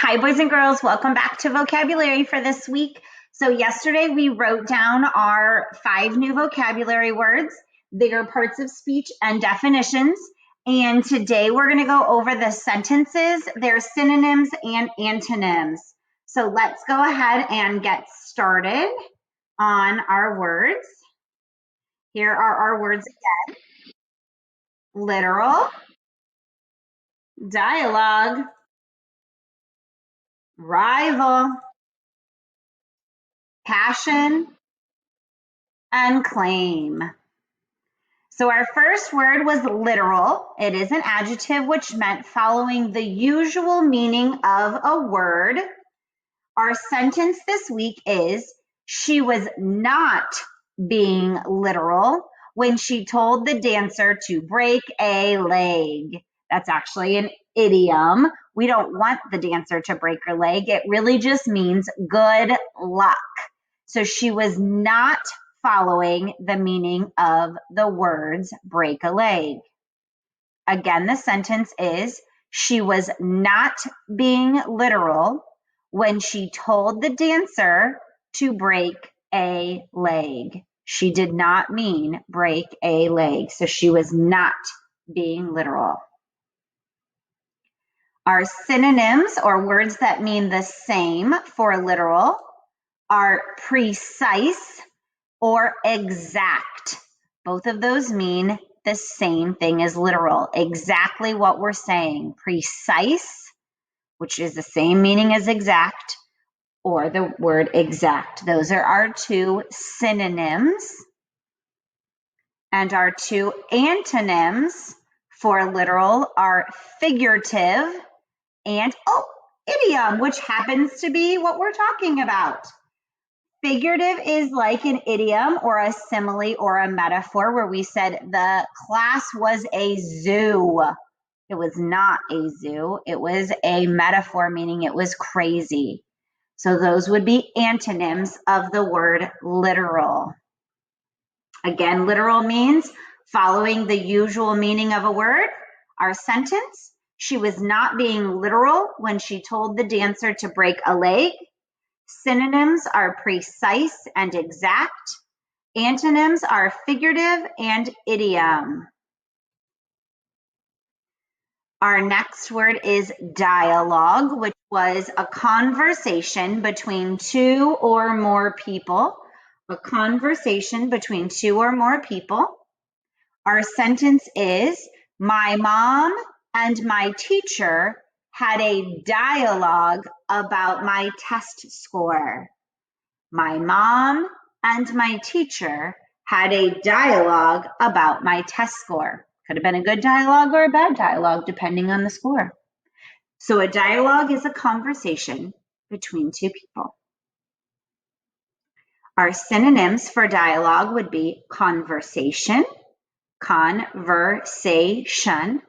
Hi, boys and girls. Welcome back to vocabulary for this week. So yesterday we wrote down our 5 new vocabulary words. They are parts of speech and definitions. And today we're going to go over the sentences, their synonyms and antonyms. So let's go ahead and get started on our words. Here are our words again. Literal, dialogue, rival, passion, and claim. So our first word was literal. It is an adjective which meant following the usual meaning of a word. Our sentence this week is, she was not being literal when she told the dancer to break a leg. That's actually an idiom. We don't want the dancer to break her leg. It really just means good luck. So she was not following the meaning of the words break a leg. Again, the sentence is, she was not being literal when she told the dancer to break a leg. She did not mean break a leg, so she was not being literal. Our synonyms, or words that mean the same for literal, are precise or exact. Both of those mean the same thing as literal, exactly what we're saying. Precise, which is the same meaning as exact, or the word exact. Those are our 2 synonyms. And our 2 antonyms for literal are figurative and, idiom, which happens to be what we're talking about. Figurative is like an idiom or a simile or a metaphor where we said the class was a zoo. It was not a zoo. It was a metaphor, meaning it was crazy. So those would be antonyms of the word literal. Again, literal means following the usual meaning of a word. Our sentence, she was not being literal when she told the dancer to break a leg. Synonyms are precise and exact. Antonyms are figurative and idiom. Our next word is dialogue, which was a conversation between 2 or more people. A conversation between 2 or more people. Our sentence is, my mom and my teacher had a dialogue about my test score. My mom and my teacher had a dialogue about my test score. Could have been a good dialogue or a bad dialogue, depending on the score. So a dialogue is a conversation between 2 people. Our synonyms for dialogue would be conversation, conversation,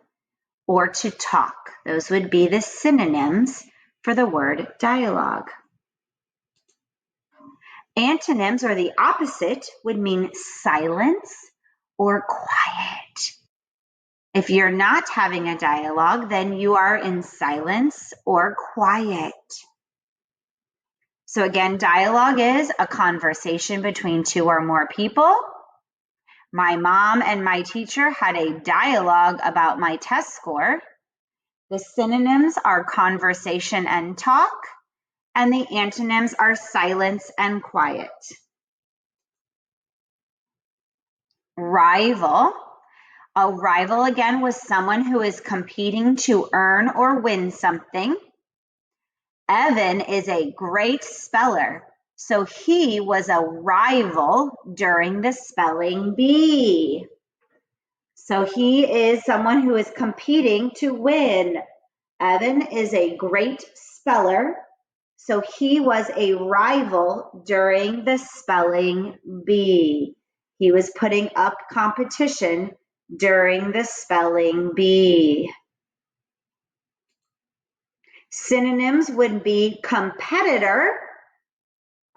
or to talk. Those would be the synonyms for the word dialogue. Antonyms, or the opposite, would mean silence or quiet. If you're not having a dialogue, then you are in silence or quiet. So again, dialogue is a conversation between 2 or more people. My mom and my teacher had a dialogue about my test score. The synonyms are conversation and talk, and the antonyms are silence and quiet. Rival. A rival, again, was someone who is competing to earn or win something. Evan is a great speller, so he was a rival during the spelling bee. So he is someone who is competing to win. Evan is a great speller, so he was a rival during the spelling bee. He was putting up competition during the spelling bee. Synonyms would be competitor.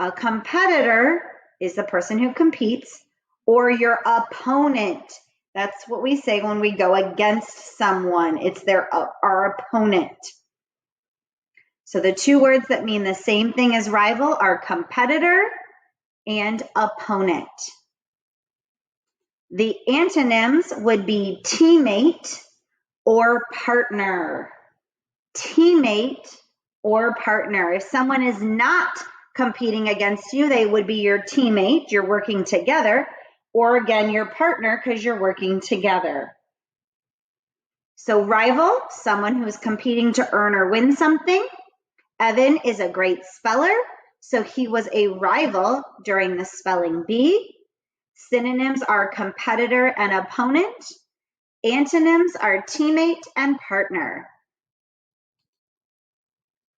A competitor is the person who competes, or your opponent. That's what we say when we go against someone. It's our opponent. So the two words that mean the same thing as rival are competitor and opponent. The antonyms would be teammate or partner. Teammate or partner. If someone is not competing against you, they would be your teammate. You're working together. Or again, your partner because you're working together. So rival, someone who's competing to earn or win something. Evan is a great speller, so he was a rival during the spelling bee. Synonyms are competitor and opponent. Antonyms are teammate and partner.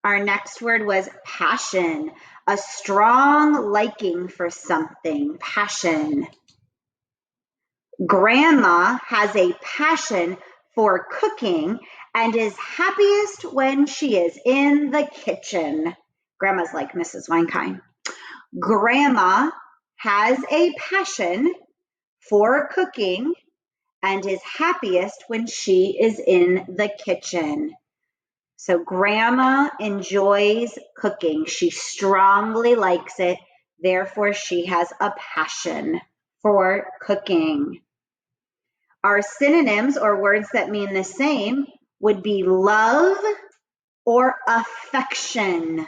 Our next word was passion, a strong liking for something, passion. Grandma has a passion for cooking and is happiest when she is in the kitchen. Grandma's like Mrs. Weinkind. Grandma has a passion for cooking and is happiest when she is in the kitchen. So grandma enjoys cooking. She strongly likes it. Therefore, she has a passion for cooking. Our synonyms, or words that mean the same, would be love or affection.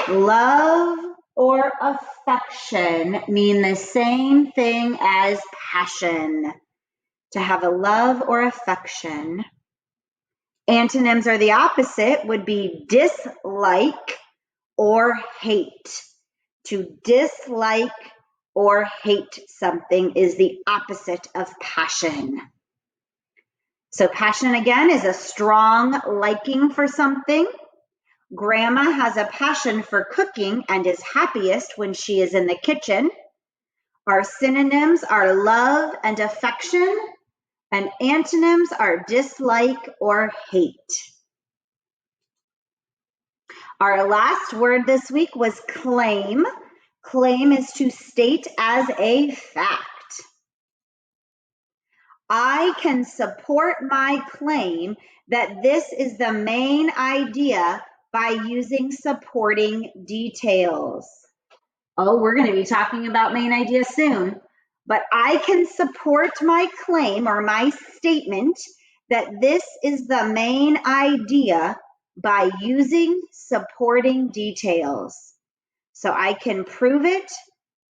Love or affection mean the same thing as passion. To have a love or affection. Antonyms are the opposite, would be dislike or hate. To dislike or hate something is the opposite of passion. So passion again is a strong liking for something. Grandma has a passion for cooking and is happiest when she is in the kitchen. Our synonyms are love and affection, and antonyms are dislike or hate. Our last word this week was claim. Claim is to state as a fact. I can support my claim that this is the main idea by using supporting details. Oh, we're going to be talking about main ideas soon. But I can support my claim or my statement that this is the main idea by using supporting details. So I can prove it,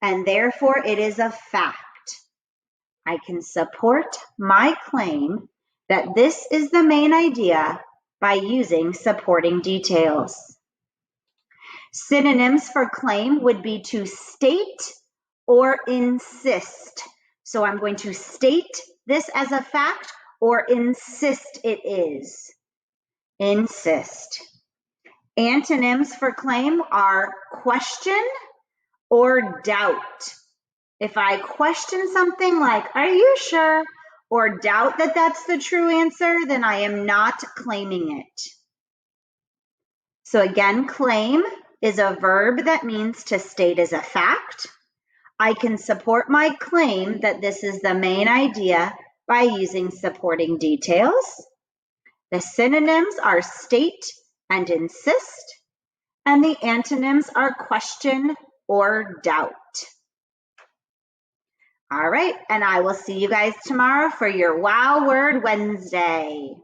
and therefore it is a fact. I can support my claim that this is the main idea by using supporting details. Synonyms for claim would be to state or insist. So I'm going to state this as a fact or insist it is. Insist. Antonyms for claim are question or doubt. If I question something like, are you sure? Or doubt that that's the true answer, then I am not claiming it. So again, claim is a verb that means to state as a fact. I can support my claim that this is the main idea by using supporting details. The synonyms are state and insist, and the antonyms are question or doubt. All right, and I will see you guys tomorrow for your Wow Word Wednesday.